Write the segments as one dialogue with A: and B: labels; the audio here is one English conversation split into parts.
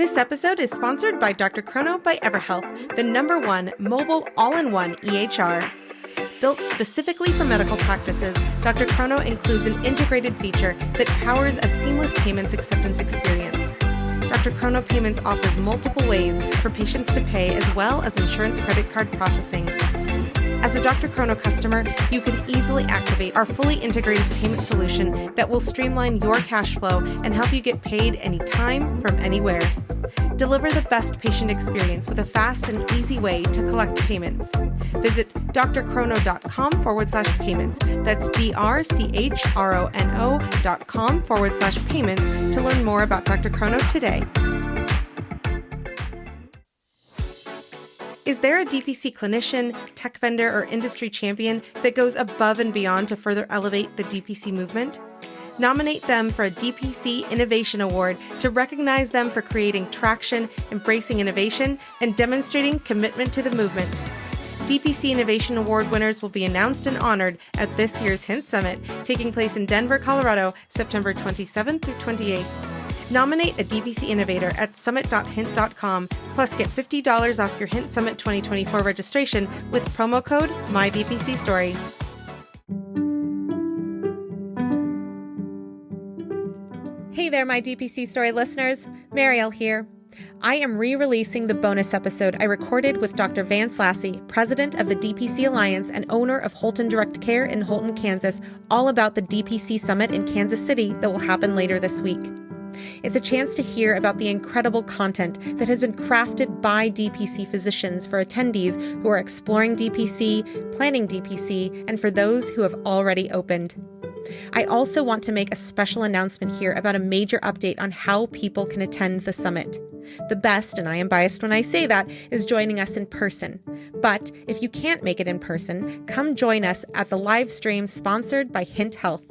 A: This episode is sponsored by Dr. Chrono by EverHealth, the #1 mobile all-in-one EHR. Built specifically for medical practices, Dr. Chrono includes an integrated feature that powers a seamless payments acceptance experience. Dr. Chrono Payments offers multiple ways for patients to pay as well as insurance credit card processing. As a Dr. Chrono customer, you can easily activate our fully integrated payment solution that will streamline your cash flow and help you get paid anytime from anywhere. Deliver the best patient experience with a fast and easy way to collect payments. Visit drchrono.com/payments. That's drchrono.com/payments to learn more about Dr. Chrono today. Is there a DPC clinician, tech vendor, or industry champion that goes above and beyond to further elevate the DPC movement? Nominate them for a DPC Innovation Award to recognize them for creating traction, embracing innovation, and demonstrating commitment to the movement. DPC Innovation Award winners will be announced and honored at this year's Hint Summit, taking place in Denver, Colorado, September 27th through 28th. Nominate a DPC innovator at summit.hint.com, plus get $50 off your Hint Summit 2024 registration with promo code MyDPCStory. Hey there, my DPC Story listeners. Marielle here. I am re-releasing the bonus episode I recorded with Dr. Vance Lassey, president of the DPC Alliance and owner of Holton Direct Care in Holton, Kansas, all about the DPC Summit in Kansas City that will happen later this week. It's a chance to hear about the incredible content that has been crafted by DPC physicians for attendees who are exploring DPC, planning DPC, and for those who have already opened. I also want to make a special announcement here about a major update on how people can attend the summit. The best, and I am biased when I say that, is joining us in person. But if you can't make it in person, come join us at the live stream sponsored by Hint Health.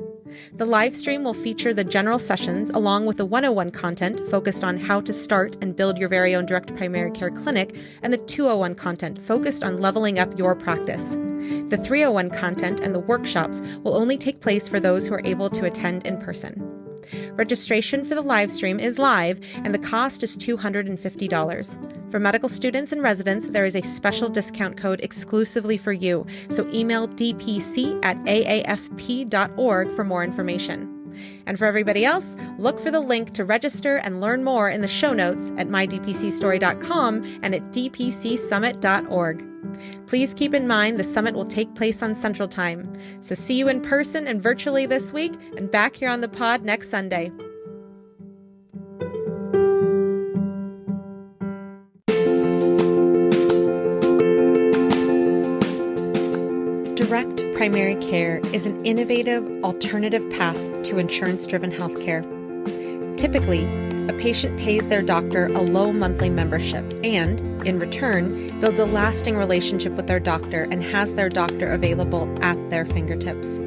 A: The live stream will feature the general sessions along with the 101 content focused on how to start and build your very own direct primary care clinic, and the 201 content focused on leveling up your practice. The 301 content and the workshops will only take place for those who are able to attend in person. Registration for the live stream is live, and the cost is $250. For medical students and residents, there is a special discount code exclusively for you, so email dpc@aafp.org for more information. And for everybody else, look for the link to register and learn more in the show notes at mydpcstory.com and at dpcsummit.org. Please keep in mind the summit will take place on Central Time. So see you in person and virtually this week, and back here on the pod next Sunday. Direct primary care is an innovative, alternative path to insurance-driven healthcare. Typically, a patient pays their doctor a low monthly membership and, in return, builds a lasting relationship with their doctor and has their doctor available at their fingertips.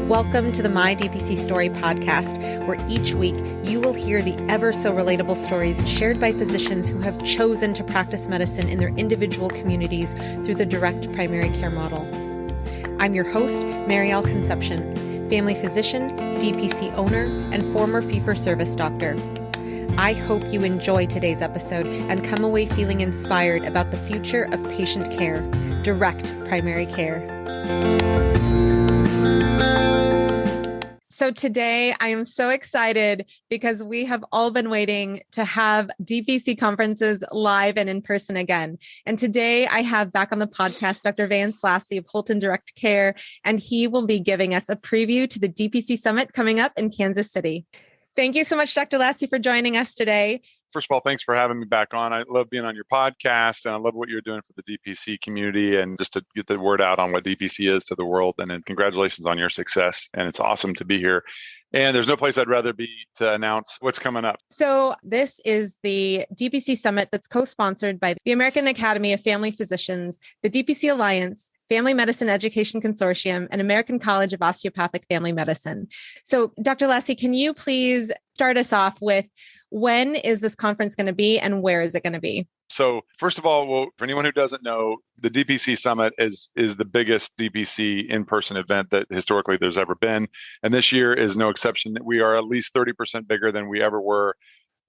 A: Welcome to the My DPC Story podcast, where each week you will hear the ever-so-relatable stories shared by physicians who have chosen to practice medicine in their individual communities through the direct primary care model. I'm your host, Marielle Concepcion, family physician, DPC owner, and former fee-for-service doctor. I hope you enjoy today's episode and come away feeling inspired about the future of patient care, direct primary care. So today I am so excited because we have all been waiting to have DPC conferences live and in person again. And today I have back on the podcast, Dr. Vance Lassey of Holton Direct Care, and he will be giving us a preview to the DPC Summit coming up in Kansas City. Thank you so much, Dr. Lassey, for joining us today.
B: First of all, thanks for having me back on. I love being on your podcast, and I love what you're doing for the DPC community and just to get the word out on what DPC is to the world. And then congratulations on your success. And it's awesome to be here. And there's no place I'd rather be to announce what's coming up.
A: So this is the DPC Summit that's co-sponsored by the American Academy of Family Physicians, the DPC Alliance, Family Medicine Education Consortium, and American College of Osteopathic Family Medicine. So Dr. Lassey, can you please start us off with when is this conference going to be and where is it going to be?
B: So first of all, well, for anyone who doesn't know, the DPC Summit is the biggest DPC in-person event that historically there's ever been. And this year is no exception. We are at least 30% bigger than we ever were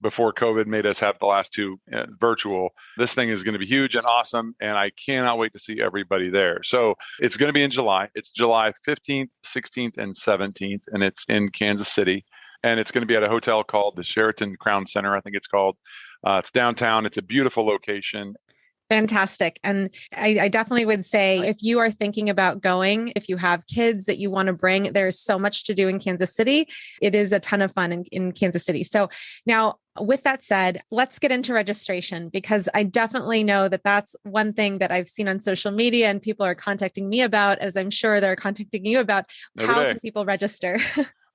B: before COVID made us have the last two virtual. This thing is going to be huge and awesome, and I cannot wait to see everybody there. So it's going to be in July. It's July 15th, 16th, and 17th, and it's in Kansas City. And it's going to be at a hotel called the Sheraton Crown Center, I think it's called. It's downtown. It's a beautiful location.
A: Fantastic. And I definitely would say if you are thinking about going, if you have kids that you want to bring, there's so much to do in Kansas City. It is a ton of fun in Kansas City. So now, with that said, let's get into registration, because I definitely know that that's one thing that I've seen on social media and people are contacting me about, as I'm sure they're contacting you about. How can people register?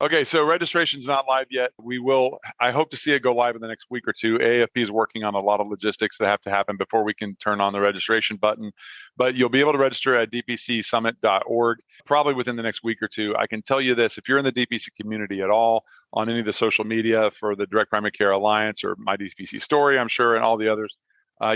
B: Okay, so registration's not live yet. I hope to see it go live in the next week or two. AAFP is working on a lot of logistics that have to happen before we can turn on the registration button. But you'll be able to register at dpcsummit.org probably within the next week or two. I can tell you this, if you're in the DPC community at all, on any of the social media for the Direct Primary Care Alliance or My DPC Story, I'm sure, and all the others,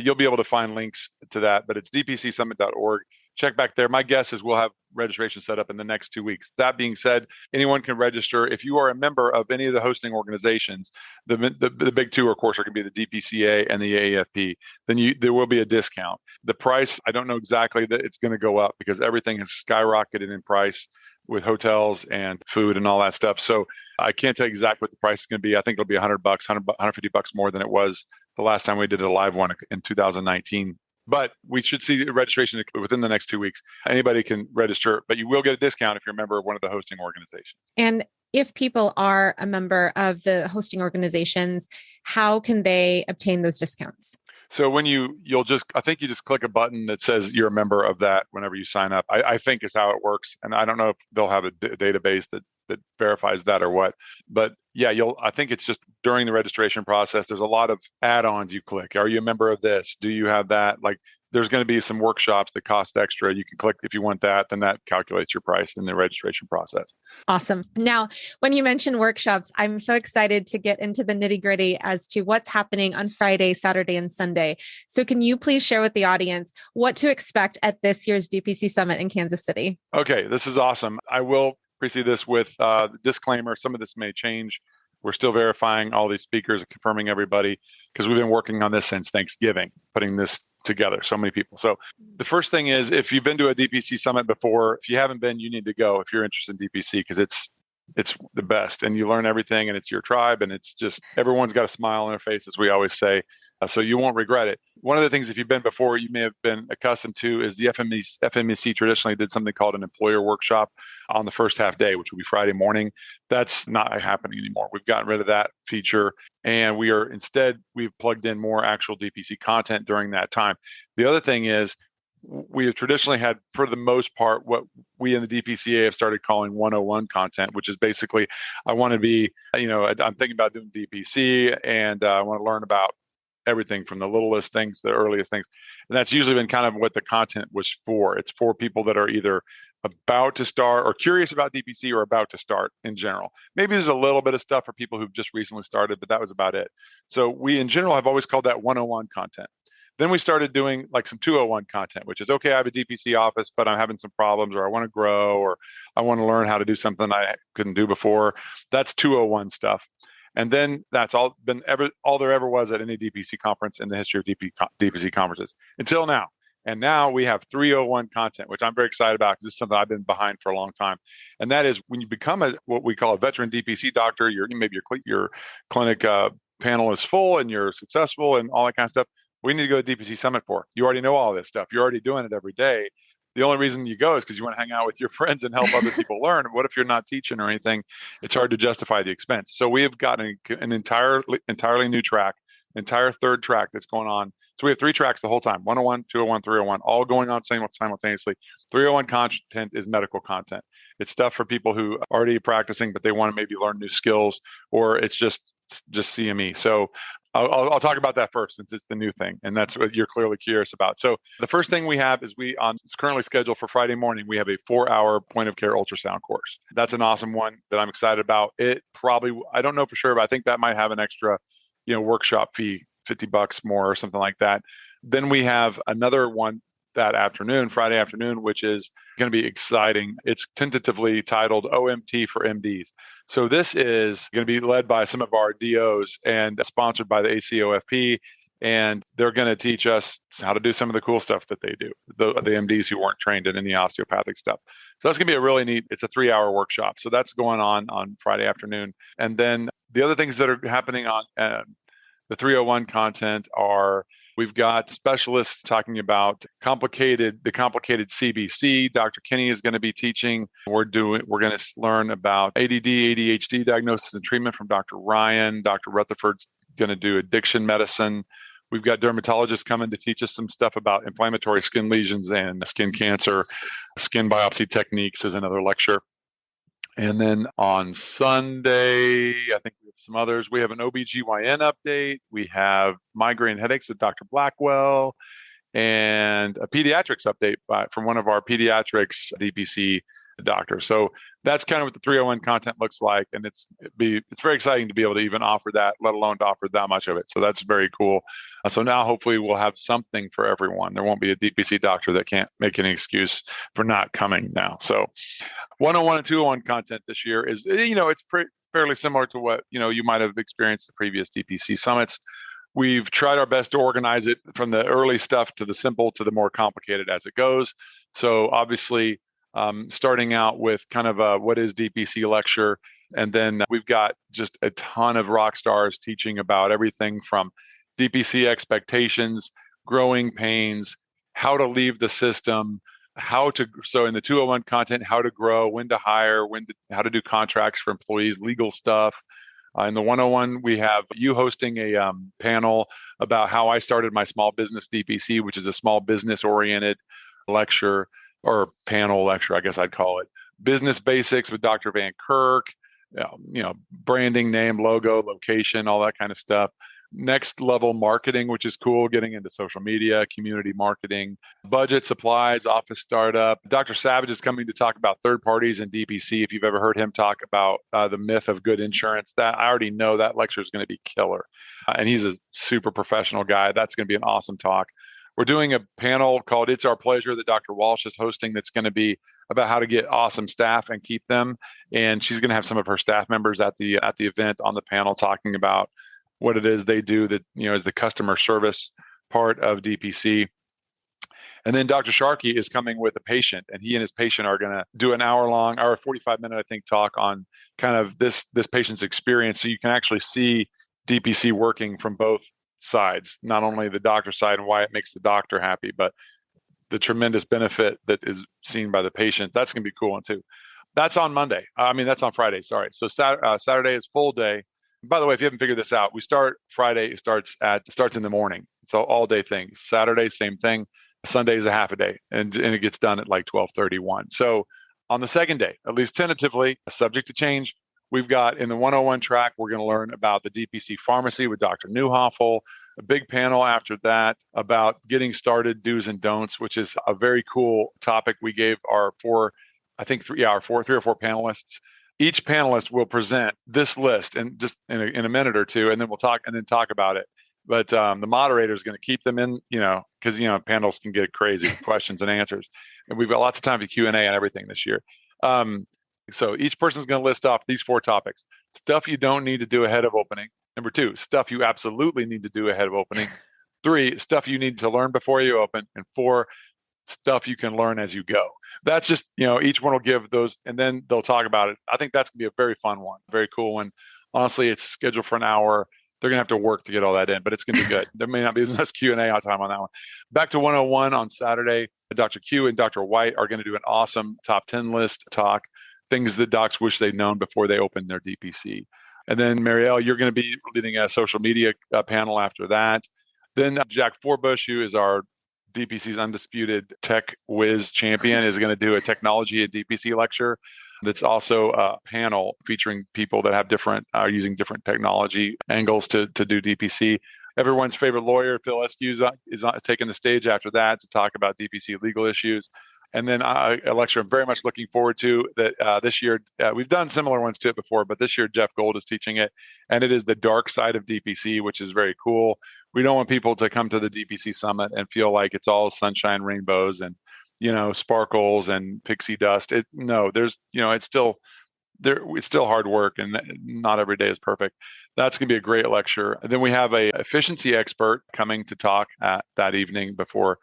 B: you'll be able to find links to that. But it's dpcsummit.org. Check back there. My guess is we'll have registration set up in the next 2 weeks. That being said, anyone can register. If you are a member of any of the hosting organizations, the big two, of course, are going to be the DPCA and the AAFP, then there will be a discount. The price, I don't know exactly that it's going to go up because everything has skyrocketed in price with hotels and food and all that stuff. So I can't tell you exactly what the price is going to be. I think it'll be $100, $150 more than it was the last time we did a live one in 2019. But we should see registration within the next 2 weeks. Anybody can register, but you will get a discount if you're a member of one of the hosting organizations.
A: And if people are a member of the hosting organizations, how can they obtain those discounts?
B: So when I think you just click a button that says you're a member of that whenever you sign up. I think is how it works. And I don't know if they'll have a database that verifies that or what, but yeah, I think it's just during the registration process, there's a lot of add-ons you click. Are you a member of this? Do you have that? Like there's going to be some workshops that cost extra. You can click if you want that, then that calculates your price in the registration process.
A: Awesome. Now, when you mention workshops, I'm so excited to get into the nitty-gritty as to what's happening on Friday, Saturday, and Sunday. So can you please share with the audience what to expect at this year's DPC Summit in Kansas City?
B: Okay, this is awesome. I will precede this with the disclaimer. Some of this may change. We're still verifying all these speakers and confirming everybody because we've been working on this since Thanksgiving, putting this together, so many people. So the first thing is, if you've been to a DPC Summit before, if you haven't been, you need to go if you're interested in DPC, because it's the best and you learn everything and it's your tribe and it's just, everyone's got a smile on their face, as we always say. So you won't regret it. One of the things, if you've been before, you may have been accustomed to is the FMEC traditionally did something called an employer workshop on the first half day, which will be Friday morning. That's not happening anymore. We've gotten rid of that feature and we've plugged in more actual DPC content during that time. The other thing is we have traditionally had, for the most part, what we in the DPCA have started calling 101 content, which is basically, I want to be, I'm thinking about doing DPC and I want to learn about everything from the littlest things to the earliest things. And that's usually been kind of what the content was for. It's for people that are either about to start or curious about DPC or about to start in general. Maybe there's a little bit of stuff for people who've just recently started, but that was about it. So we in general have always called that 101 content. Then we started doing like some 201 content, which is, okay, I have a DPC office, but I'm having some problems, or I want to grow, or I want to learn how to do something I couldn't do before. That's 201 stuff. And then that's all there ever was at any DPC conference in the history of DPC conferences until now. And now we have 301 content, which I'm very excited about because this is something I've been behind for a long time. And that is when you become what we call a veteran DPC doctor, maybe your clinic panel is full and you're successful and all that kind of stuff. We need to go to DPC Summit for. You already know all this stuff. You're already doing it every day. The only reason you go is because you want to hang out with your friends and help other people learn. What if you're not teaching or anything? It's hard to justify the expense. So we have got an entirely new track, entire third track that's going on. So we have 3 tracks the whole time: 101, 201, 301, all going on simultaneously. 301 content is medical content. It's stuff for people who are already practicing, but they want to maybe learn new skills, or it's just CME. So I'll talk about that first, since it's the new thing, and that's what you're clearly curious about. So the first thing we have is it's currently scheduled for Friday morning. We have a 4-hour point of care ultrasound course. That's an awesome one that I'm excited about. It probably, I don't know for sure, but I think that might have an extra, workshop fee, $50 more or something like that. Then we have another one that afternoon, Friday afternoon, which is going to be exciting. It's tentatively titled OMT for MDs. So this is going to be led by some of our DOs and sponsored by the ACOFP. And they're going to teach us how to do some of the cool stuff that they do, the MDs who weren't trained in any osteopathic stuff. So that's going to be a really neat, it's a 3-hour workshop. So that's going on Friday afternoon. And then the other things that are happening on the 301 content are, we've got specialists talking about the complicated CBC. Dr. Kinney is going to be teaching. We're going to learn about ADD, ADHD diagnosis and treatment from Dr. Ryan. Dr. Rutherford's going to do addiction medicine. We've got dermatologists coming to teach us some stuff about inflammatory skin lesions and skin cancer. Skin biopsy techniques is another lecture. And then on Sunday, I think we have some others. We have an OBGYN update. We have migraine headaches with Dr. Blackwell, and a pediatrics update from one of our pediatrics DPC doctors. So that's kind of what the 301 content looks like. And it's very exciting to be able to even offer that, let alone to offer that much of it. So that's very cool. So now hopefully we'll have something for everyone. There won't be a DPC doctor that can't make any excuse for not coming now. So 101 and 201 content this year is, it's fairly similar to what, you might have experienced the previous DPC summits. We've tried our best to organize it from the early stuff to the simple to the more complicated as it goes. So obviously, starting out with kind of a what is DPC lecture. And then we've got just a ton of rock stars teaching about everything from DPC expectations, growing pains, how to leave the system, so in the 201 content, how to grow, when to hire, how to do contracts for employees, legal stuff. In the 101, we have you hosting a panel about how I started my small business DPC, which is a small business oriented lecture or panel lecture, I guess I'd call it. Business basics with Dr. Van Kirk, branding, name, logo, location, all that kind of stuff. Next level marketing, which is cool, getting into social media, community marketing, budget, supplies, office startup. Dr. Savage is coming to talk about third parties and DPC. If you've ever heard him talk about the myth of good insurance, that I already know that lecture is going to be killer. And he's a super professional guy. That's going to be an awesome talk. We're doing a panel called It's Our Pleasure that Dr. Walsh is hosting that's going to be about how to get awesome staff and keep them. And she's going to have some of her staff members at the event on the panel talking about what it is they do that, is the customer service part of DPC. And then Dr. Sharkey is coming with a patient, and he and his patient are going to do an hour 45-minute, I think, talk on kind of this patient's experience. So you can actually see DPC working from both sides, not only the doctor side and why it makes the doctor happy, but the tremendous benefit that is seen by the patient. That's going to be cool one too. That's on Monday. That's on Friday. Sorry. So Saturday is full day. By the way, if you haven't figured this out, we start Friday. It starts in the morning. It's an all day thing. Saturday, same thing. Sunday is a half a day, and it gets done at like 12:31. So on the second day, at least tentatively, subject to change, we've got in the 101 track, we're going to learn about the DPC pharmacy with Dr. Newhoffel. A big panel after that about getting started, do's and don'ts, which is a very cool topic. We gave our three or four panelists. Each panelist will present this list and just in a minute or two, and then we'll talk about it. But the moderator is going to keep them in, because panels can get crazy, questions and answers, and we've got lots of time for Q&A and everything this year. So each person's going to list off these 4 topics: stuff you don't need to do ahead of opening. Number 2, stuff you absolutely need to do ahead of opening. 3, stuff you need to learn before you open, and 4, stuff you can learn as you go. That's just, each one will give those, and then they'll talk about it. I think that's going to be a very fun one, very cool one. Honestly, it's scheduled for an hour. They're going to have to work to get all that in, but it's going to be good. There may not be as much Q&A time on that one. Back to 101 on Saturday, Dr. Q and Dr. White are going to do an awesome top 10 list talk, things that docs wish they'd known before they opened their DPC. And then Marielle, you're going to be leading a social media panel after that. Then Jack Forbush, who is our DPC's undisputed tech whiz champion, is going to do a technology at DPC lecture. That's also a panel featuring people that have using different technology angles to do DPC. Everyone's favorite lawyer, Phil Eskew, is taking the stage after that to talk about DPC legal issues. And then a lecture I'm very much looking forward to that this year. We've done similar ones to it before, but this year Jeff Gold is teaching it. And it is the dark side of DPC, which is very cool. We don't want people to come to the DPC summit and feel like it's all sunshine, rainbows, and, sparkles and pixie dust. It's still there. It's still hard work, and not every day is perfect. That's going to be a great lecture. And then we have a efficiency expert coming to talk at that evening before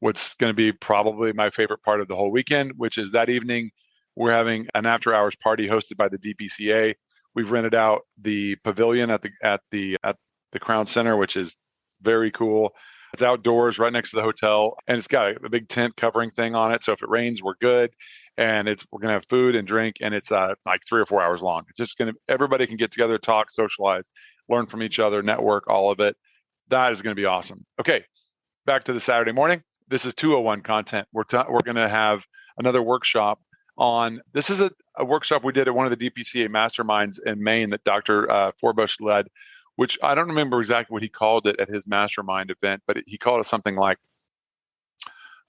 B: what's going to be probably my favorite part of the whole weekend, which is that evening we're having an after-hours party hosted by the DPCA. We've rented out the pavilion at the Crown Center, which is very cool. It's outdoors right next to the hotel, and it's got a big tent covering thing on it. So if it rains, we're good. And we're going to have food and drink, and it's like 3 or 4 hours long. It's just everybody can get together, talk, socialize, learn from each other, network, all of it. That is going to be awesome. Okay, back to the Saturday morning. This is 201 content. We're going to have another workshop on, this is a workshop we did at one of the DPCA masterminds in Maine that Dr. Forbush led, which I don't remember exactly what he called it at his mastermind event, but he called it something like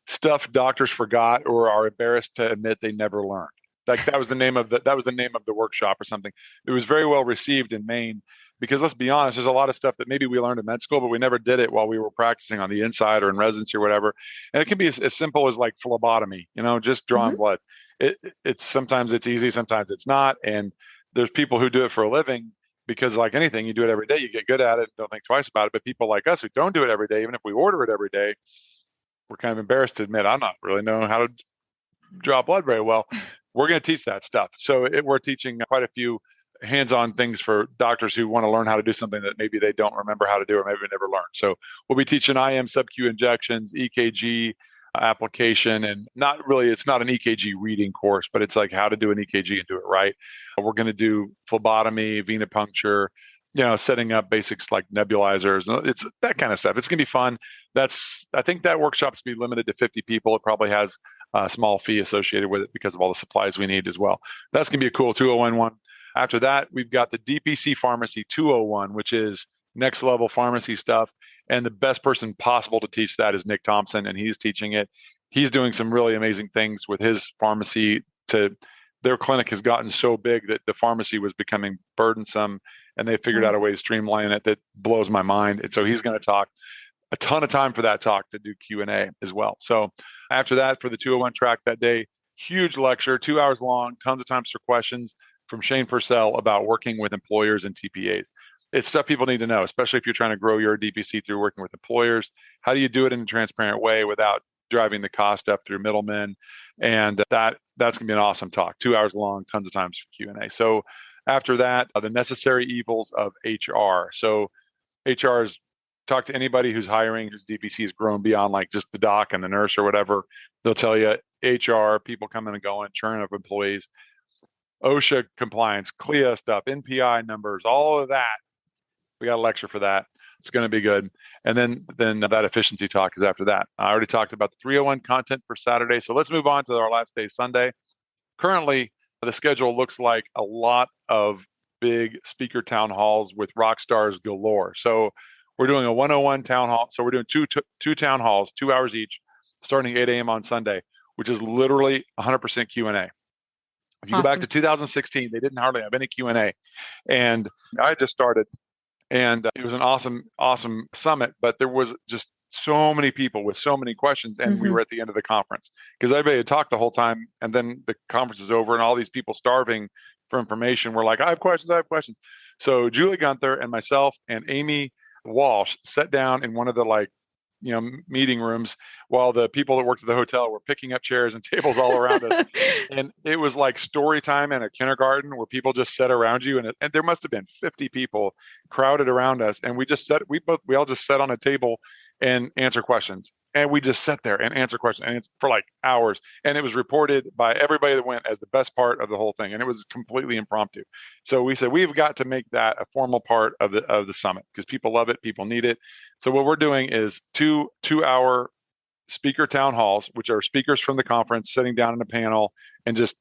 B: stuff doctors forgot or are embarrassed to admit they never learned. Like that was the name of the workshop or something. It was very well received in Maine because, let's be honest, there's a lot of stuff that maybe we learned in med school, but we never did it while we were practicing on the inside or in residency or whatever. And it can be as simple as like phlebotomy, just drawing blood. It's sometimes it's easy, sometimes it's not. And there's people who do it for a living because, like anything, you do it every day, you get good at it, don't think twice about it. But people like us who don't do it every day, even if we order it every day, we're kind of embarrassed to admit, I'm not really knowing how to draw blood very well. We're going to teach that stuff. So we're teaching quite a few hands-on things for doctors who want to learn how to do something that maybe they don't remember how to do or maybe never learned. So we'll be teaching IM sub-Q injections, EKG application, and it's not an EKG reading course, but it's like how to do an EKG and do it right. We're going to do phlebotomy, venipuncture, setting up basics like nebulizers. It's that kind of stuff. It's going to be fun. I think that workshop's going to be limited to 50 people. It probably has a small fee associated with it because of all the supplies we need as well. That's going to be a cool 201 one. After that, we've got the DPC Pharmacy 201, which is next level pharmacy stuff. And the best person possible to teach that is Nick Thompson, and he's teaching it. He's doing some really amazing things with his pharmacy. Their clinic has gotten so big that the pharmacy was becoming burdensome, and they figured out a way to streamline it that blows my mind. And so he's going to talk a ton of time for that talk to do Q&A as well. So after that, for the 201 track that day, huge lecture, 2 hours long, tons of times for questions from Shane Purcell about working with employers and TPAs. It's stuff people need to know, especially if you're trying to grow your DPC through working with employers. How do you do it in a transparent way without driving the cost up through middlemen? And that's going to be an awesome talk, 2 hours long, tons of times for Q&A. So after that, the necessary evils of HR. So HR is, talk to anybody who's hiring, whose DPC has grown beyond like just the doc and the nurse or whatever. They'll tell you HR, people coming and going, churn of employees, OSHA compliance, CLIA stuff, NPI numbers, all of that. We got a lecture for that. It's going to be good. And then that efficiency talk is after that. I already talked about the 301 content for Saturday. So let's move on to our last day, Sunday. Currently, the schedule looks like a lot of big speaker town halls with rock stars galore. So we're doing a 101 town hall. So we're doing two town halls, 2 hours each, starting 8 a.m. on Sunday, which is literally 100% Q&A. If you go back to 2016, they didn't hardly have any Q&A. And I just started, and it was an awesome summit, but there was just so many people with so many questions, and we were at the end of the conference because everybody had talked the whole time, and then the conference is over, and all these people starving for information were like, I have questions. So Julie Gunther and myself and Amy Walsh sat down in one of the meeting rooms while the people that worked at the hotel were picking up chairs and tables all around us. And it was like story time in a kindergarten where people just sat around you, and there must have been 50 people crowded around us. And we all just sat on a table and answer questions. And we just sat there and answer questions and for like hours. And it was reported by everybody that went as the best part of the whole thing. And it was completely impromptu. So we said, we've got to make that a formal part of the summit because people love it. People need it. So what we're doing is two-hour speaker town halls, which are speakers from the conference sitting down in a panel, and just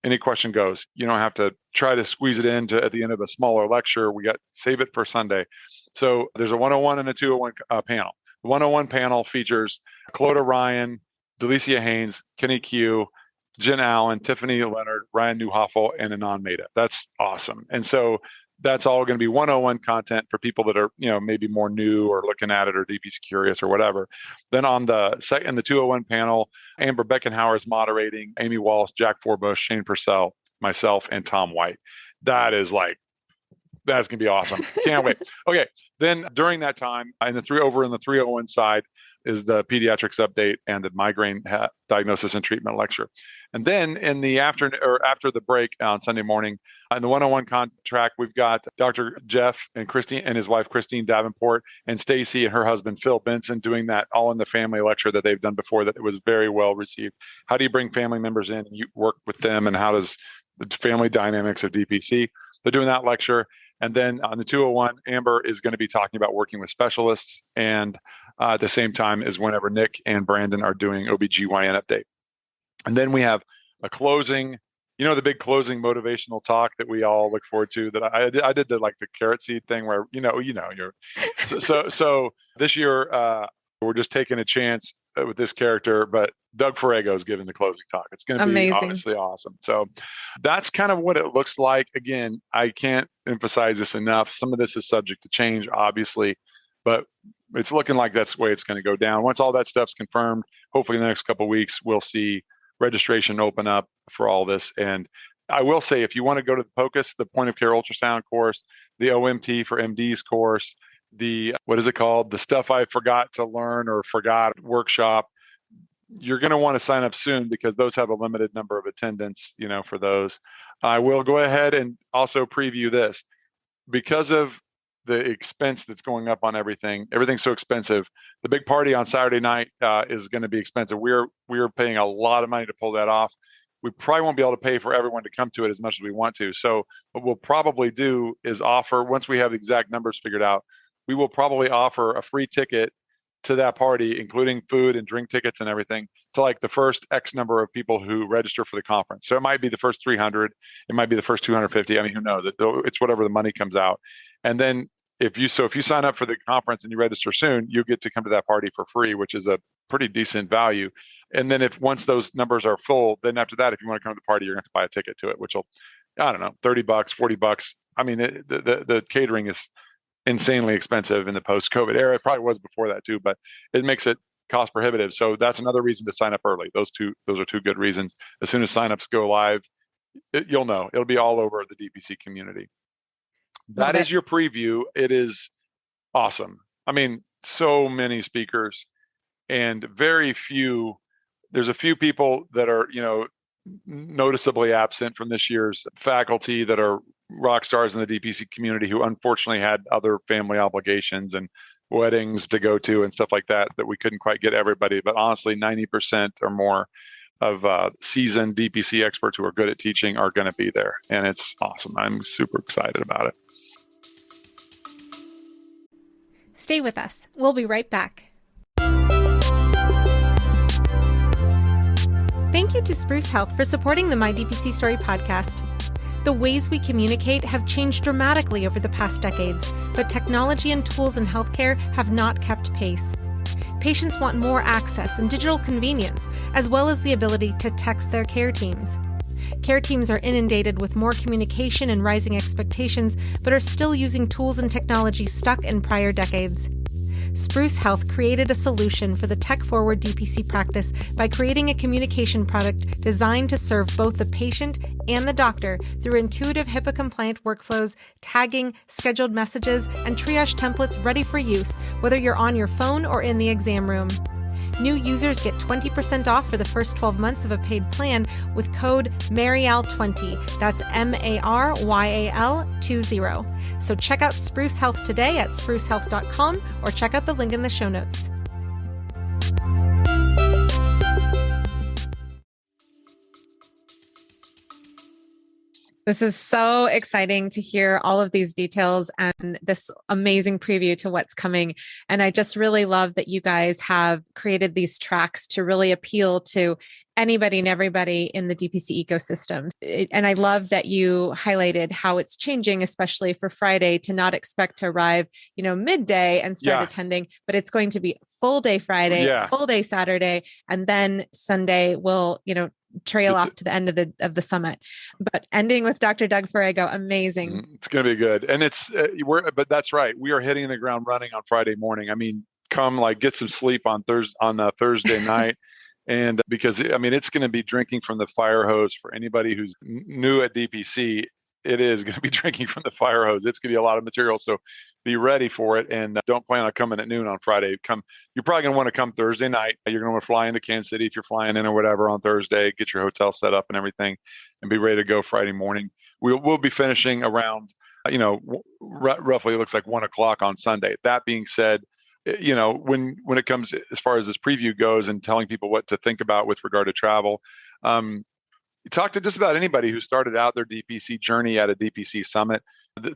B: any question goes. You don't have to try to squeeze it into at the end of a smaller lecture. Save it for Sunday. So there's a 101 and a 201 panel. The 101 panel features Clodagh Ryan, Delicia Haynes, Kenny Q, Jen Allen, Tiffany Leonard, Ryan Newhoffel, and Anand Mehta. That's awesome. And so that's all going to be 101 content for people that are, maybe more new or looking at it or DPC curious or whatever. Then on the 201 panel, Amber Beckenhauer is moderating, Amy Wallace, Jack Forbush, Shane Purcell, myself, and Tom White. That's going to be awesome. Can't wait. Okay. Then during that time, in the 301 side is the pediatrics update and the migraine diagnosis and treatment lecture. And then in the after the break on Sunday morning, on the 101 contract, we've got Dr. Jeff and Christine and his wife, Christine Davenport, and Stacy and her husband, Phil Benson, doing that all in the family lecture that they've done before, that it was very well received. How do you bring family members in and you work with them, and how does the family dynamics of DPC? They're doing that lecture. And then on the 201, Amber is going to be talking about working with specialists, and at the same time is whenever Nick and Brandon are doing OBGYN update. And then we have a closing, the big closing motivational talk that we all look forward to, that I did the carrot seed thing where, you're so this year, we're just taking a chance with this character, but Doug Ferrago is giving the closing talk. It's going to be obviously awesome. So that's kind of what it looks like. Again, I can't emphasize this enough. Some of this is subject to change, obviously, but it's looking like that's the way it's going to go down. Once all that stuff's confirmed, hopefully in the next couple of weeks, we'll see registration open up for all this. And I will say, if you want to go to the POCUS, the point of care ultrasound course, the OMT for MDs course, the, what is it called? The stuff I forgot to learn or forgot workshop, you're going to want to sign up soon, because those have a limited number of attendants, for those. I will go ahead and also preview this. Because of the expense that's going up on everything's so expensive. The big party on Saturday night is going to be expensive. We're paying a lot of money to pull that off. We probably won't be able to pay for everyone to come to it as much as we want to. So what we'll probably do is offer, once we have the exact numbers figured out, we will probably offer a free ticket to that party, including food and drink tickets and everything, to the first X number of people who register for the conference. So it might be the first 300, it might be the first 250. I mean, who knows? It's whatever the money comes out. And then if you sign up for the conference and you register soon, you get to come to that party for free, which is a pretty decent value. And then once those numbers are full, then after that, if you want to come to the party, you're going to have to buy a ticket to it, which will, I don't know, $30, $40. I mean, the catering is insanely expensive in the post-COVID era. It probably was before that too, but it makes it cost prohibitive. So that's another reason to sign up early. Those are two good reasons. As soon as signups go live, you'll know. It'll be all over the DPC community. That is your preview. It is awesome. I mean, so many speakers and very few. There's a few people that are, noticeably absent from this year's faculty that are rock stars in the DPC community who unfortunately had other family obligations and weddings to go to and stuff like that we couldn't quite get everybody. But honestly, 90% or more of seasoned DPC experts who are good at teaching are going to be there. And it's awesome. I'm super excited about it.
A: Stay with us. We'll be right back. Thank you to Spruce Health for supporting the My DPC Story podcast. The ways we communicate have changed dramatically over the past decades, but technology and tools in healthcare have not kept pace. Patients want more access and digital convenience, as well as the ability to text their care teams. Care teams are inundated with more communication and rising expectations, but are still using tools and technology stuck in prior decades. Spruce Health created a solution for the tech-forward DPC practice by creating a communication product designed to serve both the patient and the doctor through intuitive HIPAA-compliant workflows, tagging, scheduled messages, and triage templates ready for use, whether you're on your phone or in the exam room. New users get 20% off for the first 12 months of a paid plan with code MARYAL20. That's MARYAL20. So check out Spruce Health today at sprucehealth.com or check out the link in the show notes. This is so exciting to hear all of these details and this amazing preview to what's coming. And I just really love that you guys have created these tracks to really appeal to anybody and everybody in the DPC ecosystem. And I love that you highlighted how it's changing, especially for Friday, to not expect to arrive, midday and start attending, but it's going to be full day Friday, full day Saturday, and then Sunday will, trail off to the end of the summit. But ending with Dr. Doug Ferrago, amazing.
B: It's going to be good. And but that's right. We are hitting the ground running on Friday morning. I mean, come get some sleep on Thursday night. And because, it's going to be drinking from the fire hose for anybody who's new at DPC. It is going to be drinking from the fire hose. It's going to be a lot of material. So be ready for it. And don't plan on coming at noon on Friday. You're probably going to want to come Thursday night. You're going to want to fly into Kansas City if you're flying in or whatever on Thursday, get your hotel set up and everything, and be ready to go Friday morning. We'll be finishing around, roughly it looks like 1:00 on Sunday. That being said, when it comes as far as this preview goes and telling people what to think about with regard to travel, you talk to just about anybody who started out their DPC journey at a DPC summit.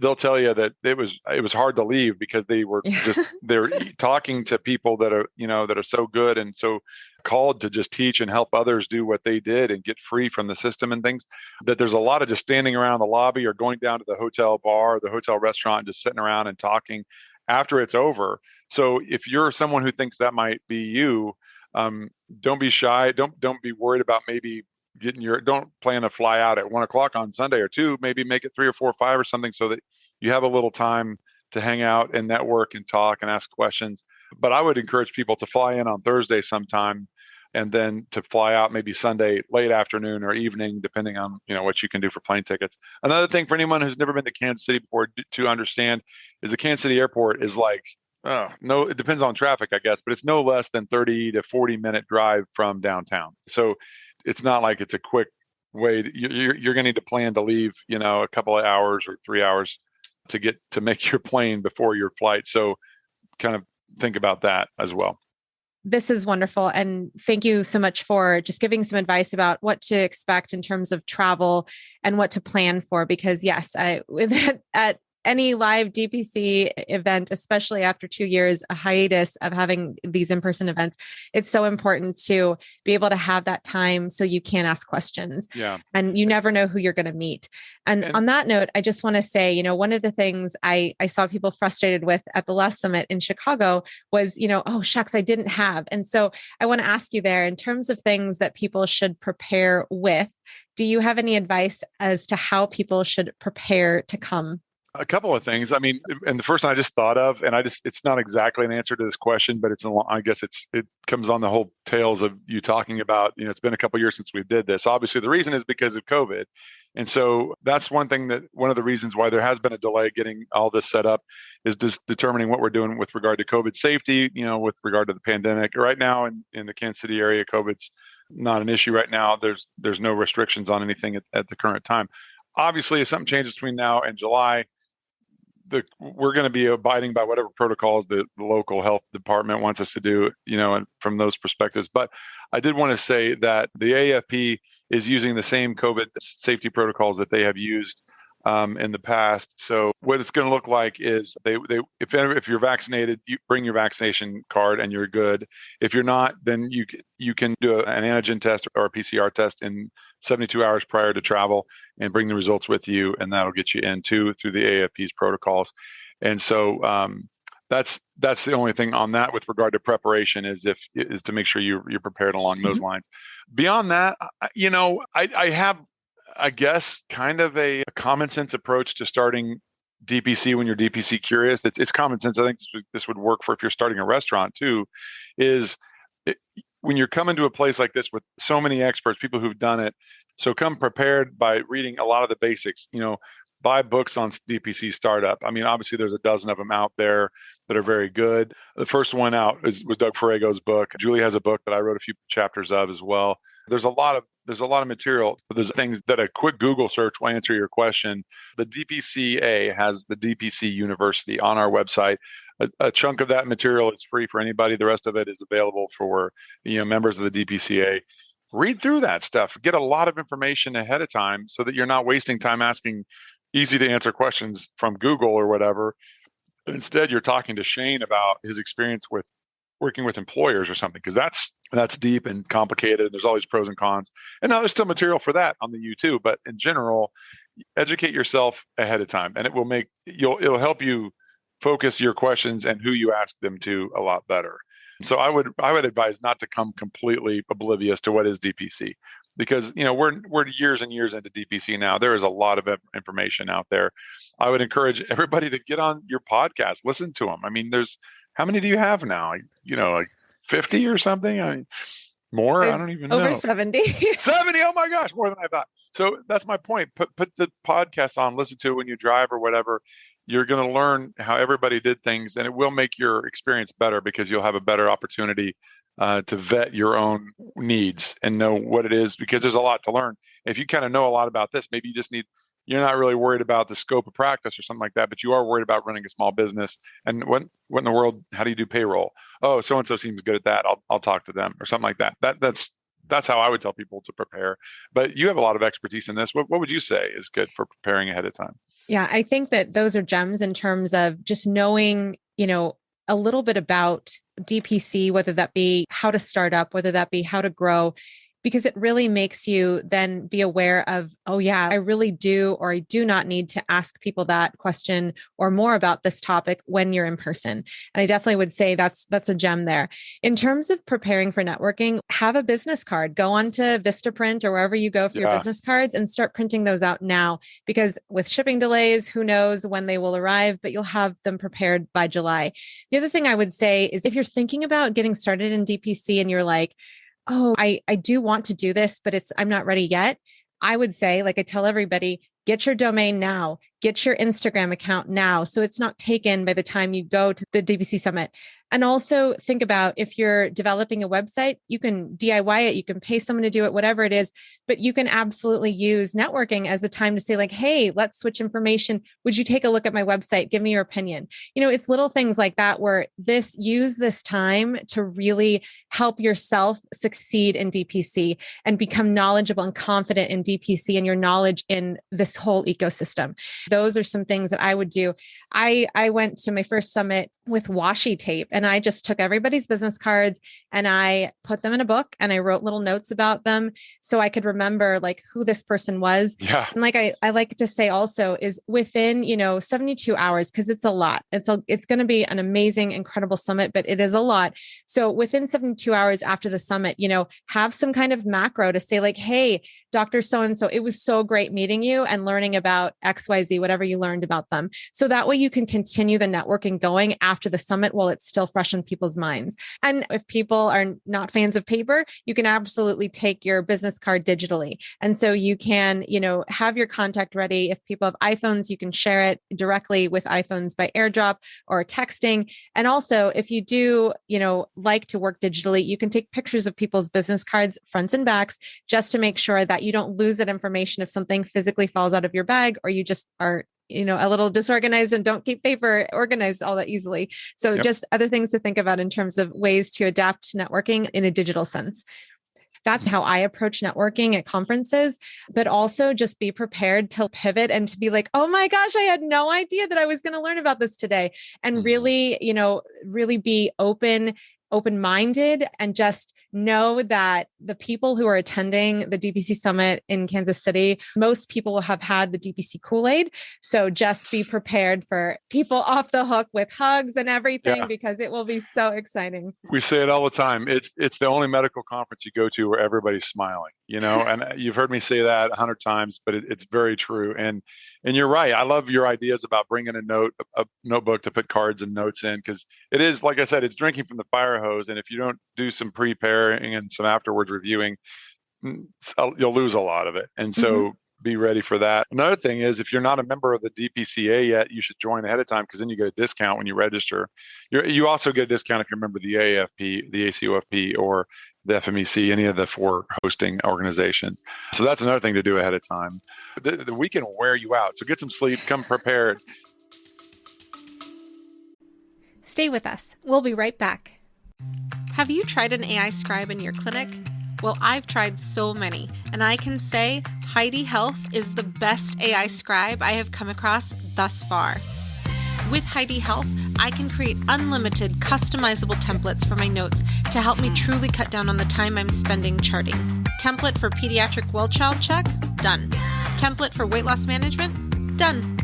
B: They'll tell you that it was hard to leave because they're talking to people that are so good and so called to just teach and help others do what they did and get free from the system and things, that there's a lot of just standing around the lobby or going down to the hotel bar or the hotel restaurant and just sitting around and talking after it's over. So if you're someone who thinks that might be you, don't be shy. Don't be worried about maybe don't plan to fly out at 1:00 on Sunday or 2, maybe make it 3 or 4 or 5 or something so that you have a little time to hang out and network and talk and ask questions. But I would encourage people to fly in on Thursday sometime and then to fly out maybe Sunday late afternoon or evening, depending on what you can do for plane tickets. Another thing for anyone who's never been to Kansas City before to understand is the Kansas City airport is no, it depends on traffic, I guess, but it's no less than 30 to 40-minute drive from downtown. So it's not like it's a quick way. You're going to need to plan to leave, a couple of hours or 3 hours to make your plane before your flight. So kind of think about that as well.
A: This is wonderful. And thank you so much for just giving some advice about what to expect in terms of travel and what to plan for. Because yes, at any live DPC event, especially after 2 years, a hiatus of having these in-person events, it's so important to be able to have that time so you can ask questions.
B: Yeah.
A: And you never know who you're going to meet. And on that note, I just want to say, one of the things I saw people frustrated with at the last summit in Chicago was, oh, shucks, I didn't have. And so I want to ask you there, in terms of things that people should prepare with, do you have any advice as to how people should prepare to come?
B: A couple of things. And the first one I just thought of, and it's not exactly an answer to this question, but I guess it comes on the whole tails of you talking about, it's been a couple of years since we did this. Obviously, the reason is because of COVID. And so that's one of the reasons why there has been a delay getting all this set up is just determining what we're doing with regard to COVID safety, with regard to the pandemic. Right now in the Kansas City area, COVID's not an issue right now. There's no restrictions on anything at the current time. Obviously, if something changes between now and July, we're going to be abiding by whatever protocols the local health department wants us to do, and from those perspectives. But I did want to say that the AFP is using the same COVID safety protocols that they have used in the past. So what it's going to look like is if you're vaccinated, you bring your vaccination card and you're good. If you're not, then you can do an antigen test or a PCR test in 72 hours prior to travel and bring the results with you, and that'll get you in through the AFP's protocols. And so that's the only thing on that with regard to preparation is to make sure you're prepared along those lines. Beyond that, I have, I guess, kind of a common sense approach to starting DPC when you're DPC curious. It's common sense. I think this would work for if you're starting a restaurant too, when you're coming to a place like this with so many experts, people who've done it. So come prepared by reading a lot of the basics, buy books on DPC startup. Obviously there's a dozen of them out there that are very good. The first one out was Doug Ferrago's book. Julie has a book that I wrote a few chapters of as well. There's a lot of material, but there's things that a quick Google search will answer your question. The DPCA has the DPC University on our website. A chunk of that material is free for anybody. The rest of it is available for members of the DPCA read through that stuff, get a lot of information ahead of time so that you're not wasting time asking easy to answer questions from Google or whatever. But instead, you're talking to Shane about his experience with working with employers or something, because that's deep and complicated. There's always pros and cons. And now there's still material for that on the YouTube, but in general, educate yourself ahead of time, and it'll help you focus your questions and who you ask them to a lot better. So I would advise not to come completely oblivious to what is DPC, because we're years and years into DPC now. There is a lot of information out there. I would encourage everybody to get on your podcast, listen to them. I mean, how many do you have now? Like 50 or something? I mean, more? I don't even know.
A: Over 70.
B: 70? Oh my gosh, more than I thought. So that's my point. Put the podcast on, listen to it when you drive or whatever. You're going to learn how everybody did things, and it will make your experience better because you'll have a better opportunity to vet your own needs and know what it is, because there's a lot to learn. If you kind of know a lot about this, maybe you're not really worried about the scope of practice or something like that, but you are worried about running a small business. And what in the world, how do you do payroll? Oh, so-and-so seems good at that. I'll talk to them or something like that. That's how I would tell people to prepare. But you have a lot of expertise in this. What would you say is good for preparing ahead of time?
A: Yeah, I think that those are gems in terms of just knowing, a little bit about DPC, whether that be how to start up, whether that be how to grow, because it really makes you then be aware of, oh yeah, I really do, or I do not need to ask people that question or more about this topic when you're in person. And I definitely would say that's a gem there. In terms of preparing for networking, have a business card, go on to Vistaprint or wherever you go for your business cards and start printing those out now, because with shipping delays, who knows when they will arrive, but you'll have them prepared by July. The other thing I would say is if you're thinking about getting started in DPC and you're like, oh, I do want to do this, but I'm not ready yet. I would say, like I tell everybody, get your domain now, get your Instagram account now, so it's not taken by the time you go to the DPC Summit. And also think about, if you're developing a website, you can DIY it, you can pay someone to do it, whatever it is, but you can absolutely use networking as a time to say like, hey, let's switch information. Would you take a look at my website? Give me your opinion. It's little things like that where use this time to really help yourself succeed in DPC and become knowledgeable and confident in DPC and your knowledge in this whole ecosystem. Those are some things that I would do. I went to my first summit with washi tape, and I just took everybody's business cards and I put them in a book and I wrote little notes about them so I could remember like who this person was.
B: Yeah.
A: And like I like to say also is within, 72 hours, because it's a lot. It's going to be an amazing, incredible summit, but it is a lot. So within 72 hours after the summit, have some kind of macro to say like, hey, Dr. So-and-so, it was so great meeting you and learning about XYZ, whatever you learned about them. So that way you can continue the networking going after the summit while it's still fresh in people's minds. And if people are not fans of paper, you can absolutely take your business card digitally. And so you can, have your contact ready. If people have iPhones, you can share it directly with iPhones by AirDrop or texting. And also if you do, like to work digitally, you can take pictures of people's business cards, fronts and backs, just to make sure that you don't lose that information if something physically falls out of your bag, or you just are a little disorganized and don't keep paper organized all that easily. So just other things to think about in terms of ways to adapt to networking in a digital sense. That's how I approach networking at conferences, but also just be prepared to pivot and to be like, oh my gosh, I had no idea that I was going to learn about this today. And really, really be open-minded and just know that the people who are attending the DPC Summit in Kansas City, most people will have had the DPC Kool-Aid. So just be prepared for people off the hook with hugs and everything, because it will be so exciting.
B: We say it all the time. It's the only medical conference you go to where everybody's smiling, and you've heard me say that 100 times, but it's very true. And you're right. I love your ideas about bringing a notebook to put cards and notes in, because it is, like I said, it's drinking from the fire hose. And if you don't do some preparing and some afterwards reviewing, you'll lose a lot of it. And so be ready for that. Another thing is, if you're not a member of the DPCA yet, you should join ahead of time, because then you get a discount when you register. You also get a discount if you're a member of the AAFP, the ACOFP, or the FMEC, any of the 4 hosting organizations. So that's another thing to do ahead of time. The weekend will wear you out. So get some sleep, come prepared.
A: Stay with us. We'll be right back. Have you tried an AI scribe in your clinic? Well, I've tried so many, and I can say Heidi Health is the best AI scribe I have come across thus far. With Heidi Health, I can create unlimited customizable templates for my notes to help me truly cut down on the time I'm spending charting. Template for pediatric well child check? Done. Template for weight loss management? Done.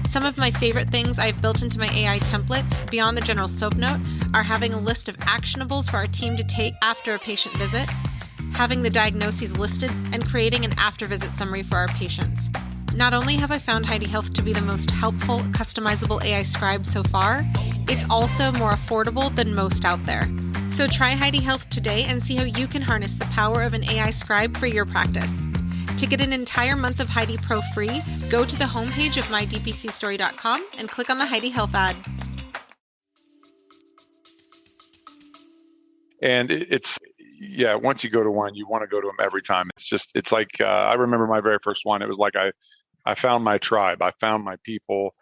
A: Some of my favorite things I've built into my AI template, beyond the general soap note, are having a list of actionables for our team to take after a patient visit, having the diagnoses listed, and creating an after-visit summary for our patients. Not only have I found Heidi Health to be the most helpful, customizable AI scribe so far, it's also more affordable than most out there. So try Heidi Health today and see how you can harness the power of an AI scribe for your practice. To get an entire month of Heidi Pro free, go to the homepage of mydpcstory.com and click on the Heidi Health ad.
B: And once you go to one, you want to go to them every time. It's like, I remember my very first one. It was like I found my tribe, I found my people,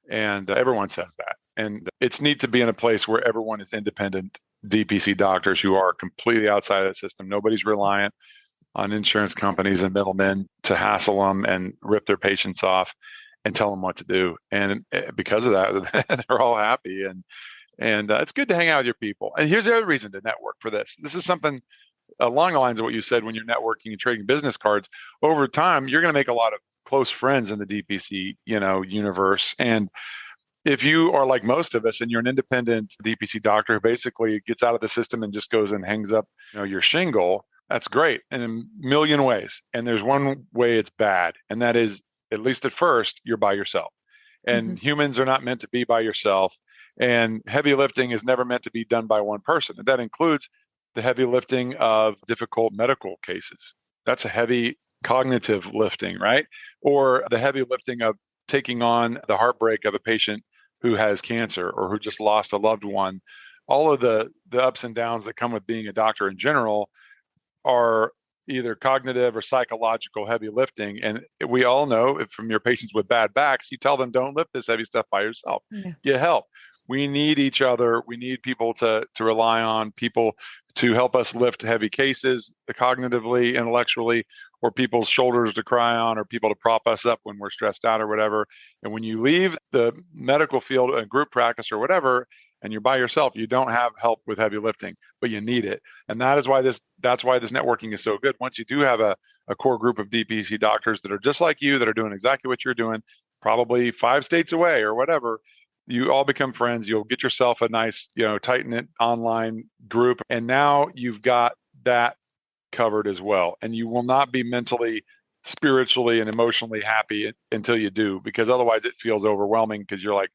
B: and everyone says that. And it's neat to be in a place where everyone is independent DPC doctors who are completely outside of the system. Nobody's reliant on insurance companies and middlemen to hassle them and rip their patients off and tell them what to do. And because of that, they're all happy. And it's good to hang out with your people. And here's the other reason to network for this. This is something along the lines of what you said when you're networking and trading business cards. Over time, you're going to make a lot of close friends in the DPC, universe. And if you are like most of us and you're an independent DPC doctor who basically gets out of the system and just goes and hangs up, your shingle, that's great in a million ways. And there's one way it's bad. And that is, at least at first, you're by yourself. And humans are not meant to be by yourself. And heavy lifting is never meant to be done by one person. And that includes the heavy lifting of difficult medical cases. That's a heavy cognitive lifting, right? Or the heavy lifting of taking on the heartbreak of a patient who has cancer or who just lost a loved one. All of the ups and downs that come with being a doctor in general are either cognitive or psychological heavy lifting. And we all know from your patients with bad backs, you tell them, don't lift this heavy stuff by yourself. Yeah. Get help. We need each other. We need people to rely on, people to help us lift heavy cases cognitively, intellectually, or people's shoulders to cry on, or people to prop us up when we're stressed out or whatever. And when you leave the medical field, a group practice or whatever, and you're by yourself, you don't have help with heavy lifting, but you need it. And that's why this networking is so good. Once you do have a core group of DPC doctors that are just like you, that are doing exactly what you're doing, probably 5 states away or whatever, you all become friends. You'll get yourself a nice, tight-knit online group. And now you've got that covered as well. And you will not be mentally, spiritually, and emotionally happy until you do, because otherwise it feels overwhelming because you're like,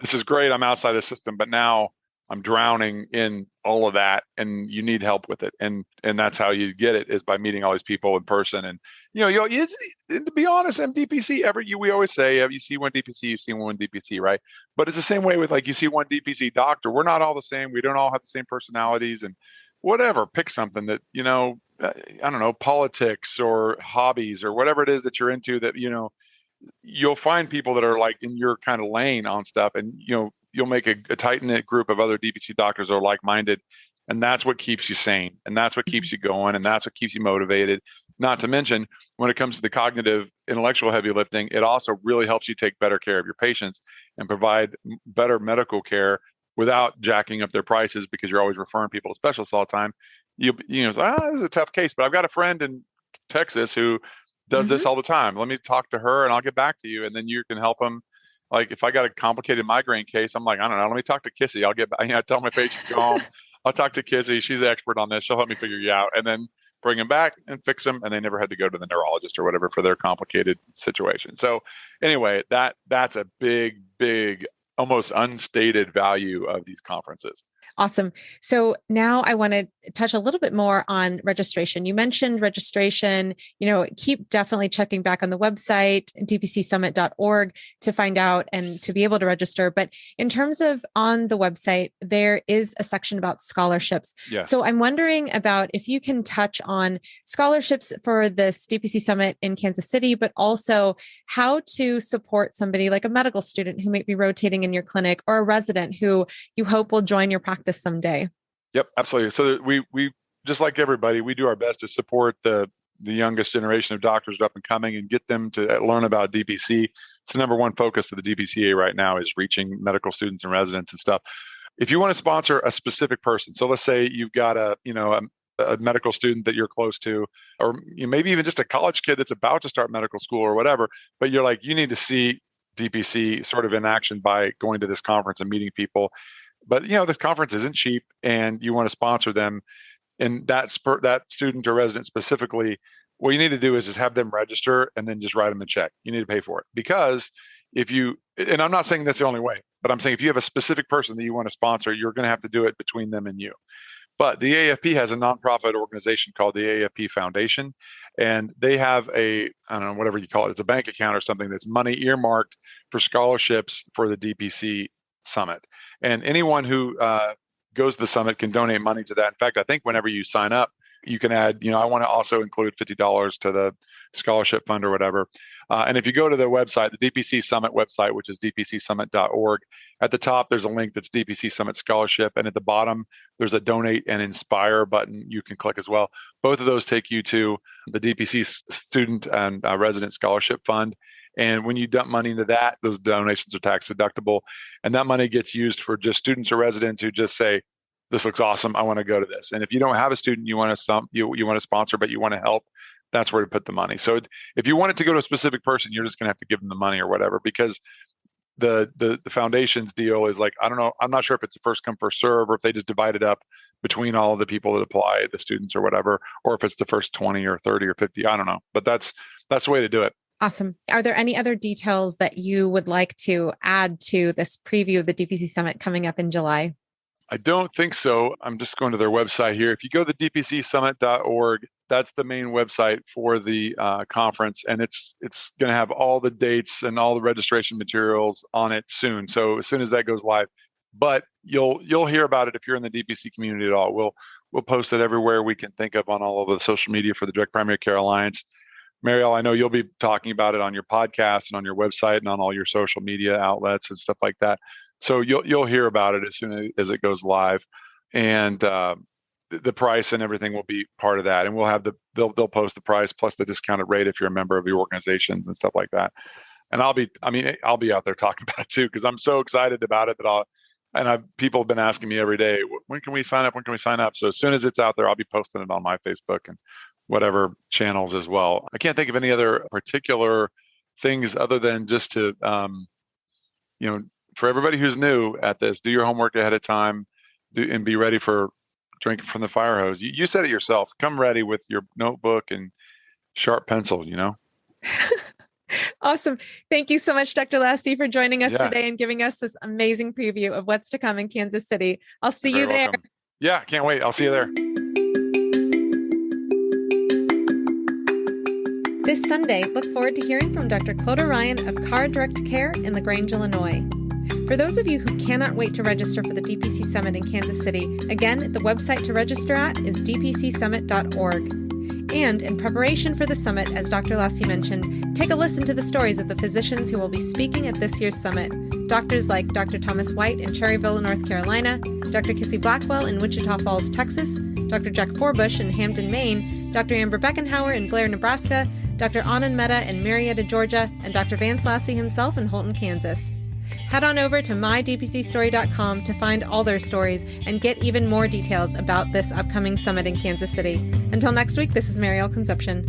B: this is great, I'm outside the system, but now I'm drowning in all of that and you need help with it. And that's how you get it, is by meeting all these people in person. And, to be honest, MDPC, we always say, you see one DPC, you've seen one DPC, right? But it's the same way with, like, you see one DPC doctor. We're not all the same. We don't all have the same personalities and whatever. Pick something that, I don't know, politics or hobbies or whatever it is that you're into, that, you'll find people that are like in your kind of lane on stuff. And, you'll make a tight-knit group of other DPC doctors that are like-minded. And that's what keeps you sane. And that's what keeps you going. And that's what keeps you motivated. Not to mention, when it comes to the cognitive, intellectual heavy lifting, it also really helps you take better care of your patients and provide better medical care without jacking up their prices, because you're always referring people to specialists all the time. This is a tough case, but I've got a friend in Texas who does this all the time. Let me talk to her and I'll get back to you. And then you can help them. Like, if I got a complicated migraine case, I'm like, I don't know, let me talk to Kissy. I'll get back. I tell my patient to go home. I'll talk to Kissy. She's the expert on this. She'll help me figure you out, and then bring them back and fix them. And they never had to go to the neurologist or whatever for their complicated situation. So anyway, that's a big, big, almost unstated value of these conferences.
A: Awesome. So now I want to touch a little bit more on registration. You mentioned registration, keep definitely checking back on the website, dpcsummit.org, to find out and to be able to register. But in terms of on the website, there is a section about scholarships. Yeah. So I'm wondering about if you can touch on scholarships for this DPC Summit in Kansas City, but also how to support somebody like a medical student who might be rotating in your clinic, or a resident who you hope will join your practice someday.
B: Yep, absolutely. So we just like everybody, we do our best to support the youngest generation of doctors up and coming and get them to learn about DPC. It's the number one focus of the DPCA right now is reaching medical students and residents and stuff. If you want to sponsor a specific person, so let's say you've got a medical student that you're close to, or maybe even just a college kid that's about to start medical school or whatever, but you're like, you need to see DPC sort of in action by going to this conference and meeting people. But this conference isn't cheap, and you want to sponsor them. And that student or resident specifically, what you need to do is just have them register and then just write them a check. You need to pay for it, because and I'm not saying that's the only way, but I'm saying if you have a specific person that you want to sponsor, you're going to have to do it between them and you. But the AFP has a nonprofit organization called the AFP Foundation, and they have I don't know, whatever you call it, it's a bank account or something that's money earmarked for scholarships for the DPC Summit. And anyone who goes to the summit can donate money to that. In fact, I think whenever you sign up, you can add, I want to also include $50 to the scholarship fund or whatever. And if you go to the website, the DPC Summit website, which is dpcsummit.org, at the top, there's a link that's DPC Summit Scholarship. And at the bottom, there's a donate and inspire button you can click as well. Both of those take you to the DPC Student and Resident Scholarship Fund. And when you dump money into that, those donations are tax deductible. And that money gets used for just students or residents who just say, this looks awesome, I want to go to this. And if you don't have a student you want to sponsor, but you want to help, that's where to put the money. So if you want it to go to a specific person, you're just going to have to give them the money or whatever, because the foundation's deal is like, I don't know, I'm not sure if it's a first come, first serve, or if they just divide it up between all of the people that apply, the students or whatever, or if it's the first 20 or 30 or 50, I don't know. But that's the way to do it.
A: Awesome. Are there any other details that you would like to add to this preview of the DPC Summit coming up in July?
B: I don't think so. I'm just going to their website here. If you go to dpcsummit.org, that's the main website for the conference, and it's going to have all the dates and all the registration materials on it soon. So as soon as that goes live, but you'll hear about it if you're in the DPC community at all. We'll post it everywhere we can think of on all of the social media for the Direct Primary Care Alliance. Mariel, I know you'll be talking about it on your podcast and on your website and on all your social media outlets and stuff like that. So you'll hear about it as soon as it goes live, and the price and everything will be part of that. And we'll have they'll post the price plus the discounted rate if you're a member of the organizations and stuff like that. And I'll be out there talking about it too, because I'm so excited about it people have been asking me every day, when can we sign up? When can we sign up? So as soon as it's out there, I'll be posting it on my Facebook and whatever channels as well. I can't think of any other particular things other than just to, for everybody who's new at this, do your homework ahead of time and be ready for drinking from the fire hose. You said it yourself. Come ready with your notebook and sharp pencil,
A: Awesome. Thank you so much, Dr. Lassey, for joining us today and giving us this amazing preview of what's to come in Kansas City. I'll see you there.
B: Welcome. Yeah, can't wait. I'll see you there.
A: This Sunday, look forward to hearing from Dr. Clodagh Ryan of Car Direct Care in LaGrange, Illinois. For those of you who cannot wait to register for the DPC Summit in Kansas City, again, the website to register at is dpcsummit.org. And in preparation for the summit, as Dr. Lassey mentioned, take a listen to the stories of the physicians who will be speaking at this year's summit. Doctors like Dr. Thomas White in Cherryville, North Carolina, Dr. Kissy Blackwell in Wichita Falls, Texas, Dr. Jack Forbush in Hamden, Maine, Dr. Amber Beckenhauer in Blair, Nebraska, Dr. Anand Mehta in Marietta, Georgia, and Dr. Vance Lassey himself in Holton, Kansas. Head on over to mydpcstory.com to find all their stories and get even more details about this upcoming summit in Kansas City. Until next week, this is Mariel Concepcion.